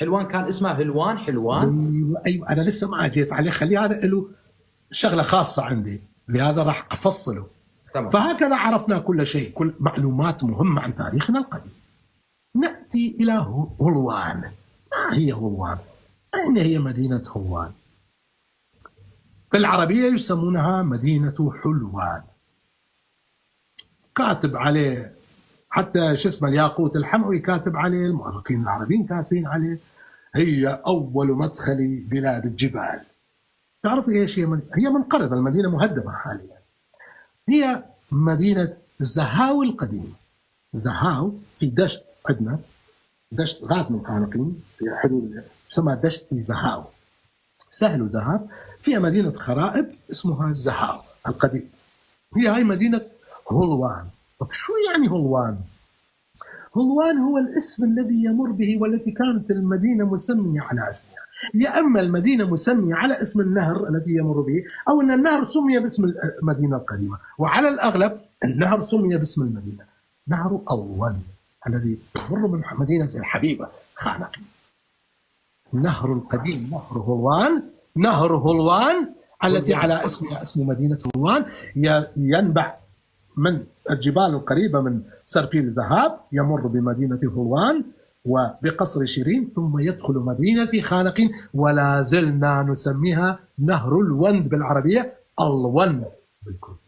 حلوان كان اسمها هلوان. ايوه انا لسه ما اجيت عليه، خليه هذا له شغله خاصه عندي، لهذا راح افصله. تمام. فهكذا عرفنا كل شيء، كل معلومات مهمه عن تاريخنا القديم. ناتي الى هلوان. ما هي هلوان؟ اين هي مدينه هلوان؟ في العربيه يسمونها مدينه حلوان. كاتب عليه حتى شو اسمه الياقوت الحموي، كاتب عليه، المؤرخين العربيين كاتبين عليه هي اول مدخل بلاد الجبال. تعرف ايش هي؟ هي منقرضه، المدينه مهدمه حاليا. هي مدينه زهاو القديمه. زهاو في دشت، عندنا دشت غاد من قانقين في حدود تسمى دشت زهاو، سهل زهاو، فيها مدينه خرائب اسمها زهاو القديم. هي هاي مدينه هلوان. طب شو يعني هلوان؟ هلوان هو الاسم الذي يمر به، والتي كانت المدينة مسمية على اسمها. يا أما المدينة مسمية على اسم النهر الذي يمر به، أو أن النهر سمي باسم المدينة القديمة، وعلى الأغلب النهر سمي باسم المدينة. نهر ألوان الذي يمر من مدينة الحبيبة خانقي. نهر القديم نهر هلوان، نهر هلوان التي على اسم مدينة هلوان، ينبع من الجبال القريبة من سربيل ذهب، يمر بمدينة هلوان وبقصر شيرين، ثم يدخل مدينة خانقين، ولا زلنا نسميها نهر الوند بالعربية، الوند بالكردية.